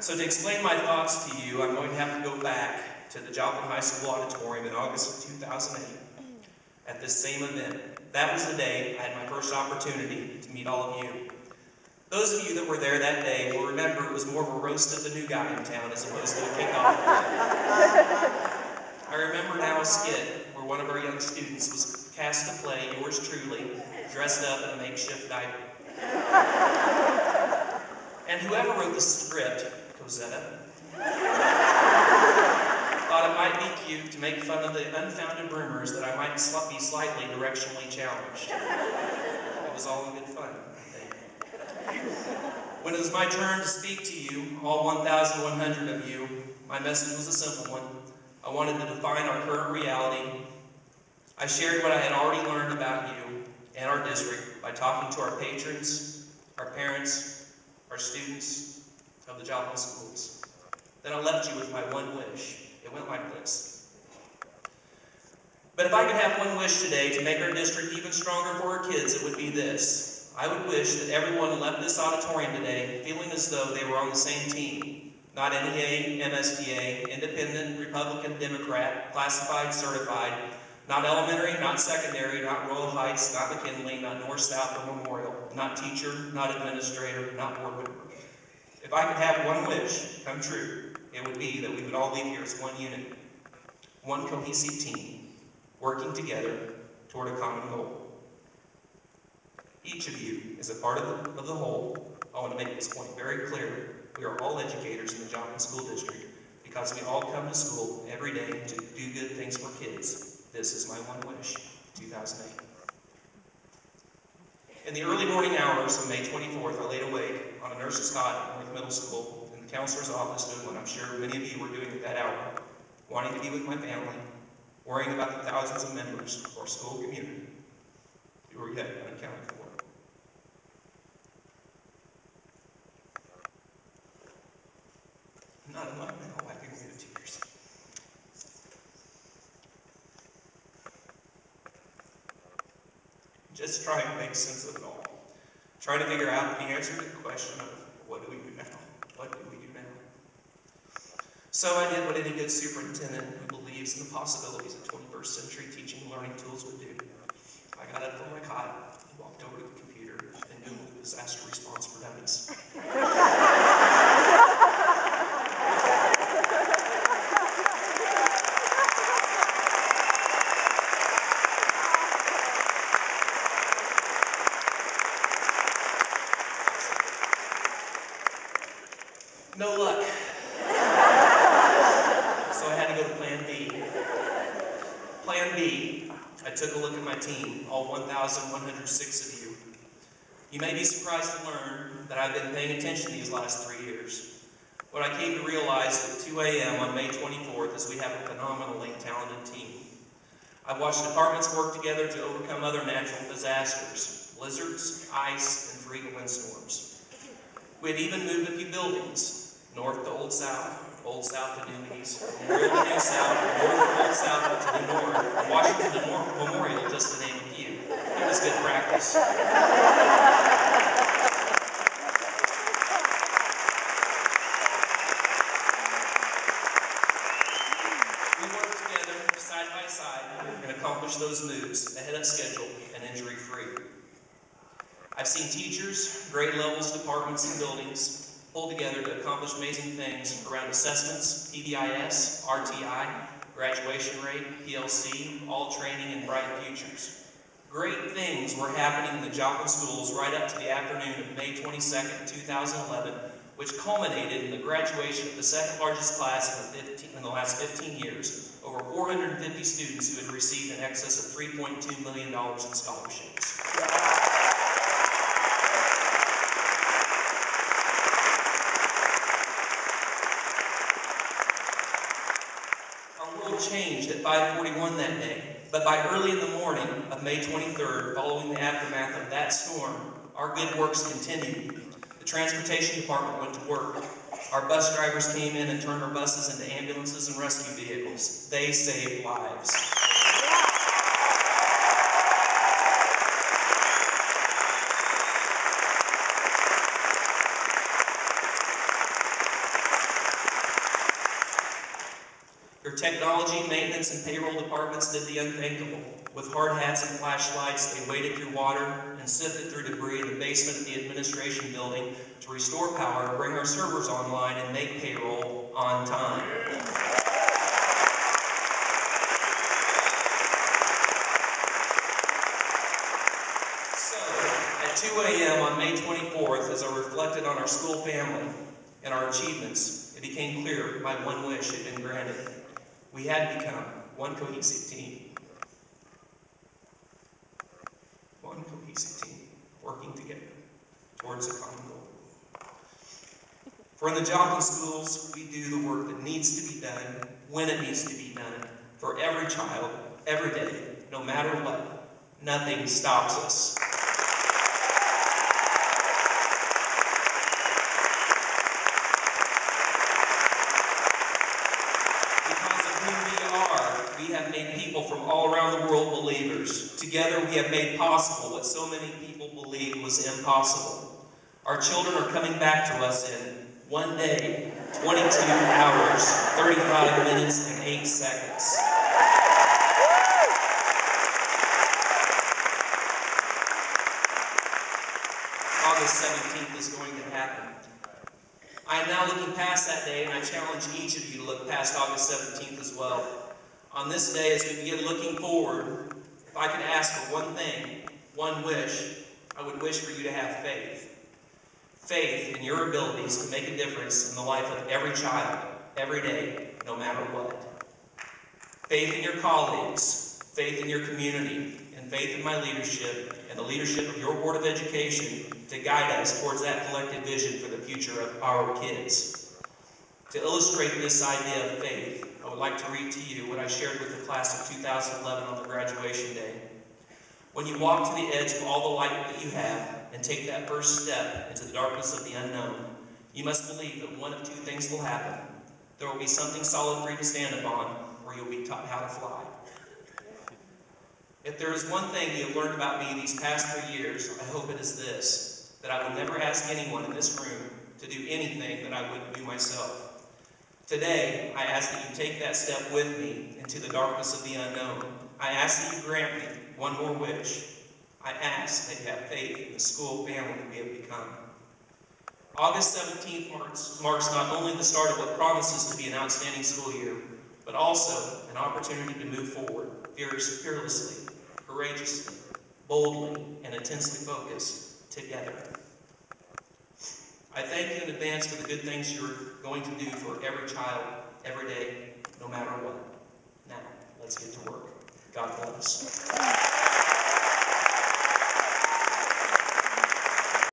So to explain my thoughts to you, I'm going to have to go back to the Joplin High School auditorium in August of 2008 at this same event. That was the day I had my first opportunity to meet all of you. Those of you that were there that day will remember it was more of a roast of the new guy in town as opposed to a kickoff play. I remember now a skit where one of our young students was cast to play yours truly, dressed up in a makeshift diaper. And whoever wrote the script, Cosetta, thought it might be cute to make fun of the unfounded rumors that I might be slightly directionally challenged. It was all in good fun, I think. When it was my turn to speak to you, all 1,100 of you, my message was a simple one. I wanted to define our current reality. I shared what I had already learned about you and our district by talking to our patrons, our parents, our students of the Joplin schools. Then I left you with my one wish. It went like this. But if I could have one wish today to make our district even stronger for our kids, it would be this. I would wish that everyone left this auditorium today feeling as though they were on the same team. Not NEA, MSTA, Independent, Republican, Democrat, classified, certified, not elementary, not secondary, not Royal Heights, not McKinley, not North, South, or Memorial, not teacher, not administrator, not board member. If I could have one wish come true, it would be that we would all leave here as one unit, one cohesive team, working together toward a common goal. Each of you is a part of the whole. I want to make this point very clear. We are all educators in the Joplin School District because we all come to school every day to do good things for kids. This is my one wish, 2008. In the early morning hours of May 24th, I laid awake on a nurse's cot at North Middle School in the counselor's office doing what I'm sure many of you were doing at that hour, wanting to be with my family, worrying about the thousands of members of our school community who were yet unaccounted for. Not in my now wiping away the tears. Just trying to make sense of it all. Trying to figure out the answer to the question of what do we do now? What do we do now? So I did what any good superintendent who believes in the possibilities of 21st century teaching and learning tools would do. I got up from my cot, walked over to the computer, and Googled disaster response for dummies. No luck. So I had to go to Plan B. Plan B, I took a look at my team, all 1,106 of you. You may be surprised to learn that I've been paying attention these last 3 years. What I came to realize at 2 a.m. on May 24th is we have a phenomenally talented team. I've watched departments work together to overcome other natural disasters, blizzards, ice, and frequent windstorms. We had even moved a few buildings. North to Old South to New East, Memorial to New South, North to Old South to the North, and Washington to Memorial, just to name a few. It was good practice. We worked together, side by side, and accomplished those moves ahead of schedule and injury-free. I've seen teachers, grade levels, departments, and buildings pull together to accomplish amazing things around assessments, PBIS, RTI, graduation rate, PLC, all training and bright futures. Great things were happening in the Joplin schools right up to the afternoon of May 22nd, 2011, which culminated in the graduation of the second largest class in the last 15 years, over 450 students who had received in excess of $3.2 million in scholarships. Changed at 5:41 that day, but by early in the morning of May 23rd, following the aftermath of that storm, our good works continued. The transportation department went to work. Our bus drivers came in and turned our buses into ambulances and rescue vehicles. They saved lives. technology, maintenance, and payroll departments did the unthinkable. With hard hats and flashlights, they waded through water and sifted through debris in the basement of the administration building to restore power, bring our servers online, and make payroll on time. So, at 2 a.m. on May 24th, as I reflected on our school family and our achievements, it became clear my one wish had been granted. We had become one cohesive team. One cohesive team, working together towards a common goal. For in the Joplin schools, we do the work that needs to be done, when it needs to be done, for every child, every day, no matter what. Nothing stops us. We have made people from all around the world believers. Together we have made possible what so many people believed was impossible. Our children are coming back to us in 1 day, 22 hours, 35 minutes, and 8 seconds. August 17th is going to happen. I am now looking past that day, and I challenge each of you to look past August 17th as well. On this day, as we begin looking forward, if I could ask for one thing, one wish, I would wish for you to have faith. Faith in your abilities to make a difference in the life of every child, every day, no matter what. Faith in your colleagues, faith in your community, and faith in my leadership and the leadership of your Board of Education to guide us towards that collective vision for the future of our kids. To illustrate this idea of faith, I would like to read to you what I shared with the class of 2011 on the graduation day. When you walk to the edge of all the light that you have and take that first step into the darkness of the unknown, you must believe that one of two things will happen. There will be something solid for you to stand upon, or you'll be taught how to fly. If there is one thing you have learned about me these past 3 years, I hope it is this, that I would never ask anyone in this room to do anything that I wouldn't do myself. Today, I ask that you take that step with me into the darkness of the unknown. I ask that you grant me one more wish. I ask that you have faith in the school family we have become. August 17th marks not only the start of what promises to be an outstanding school year, but also an opportunity to move forward fearlessly, courageously, boldly, and intensely focused together. I thank you in advance for the good things you're going to do for every child, every day, no matter what. Now, let's get to work. God bless.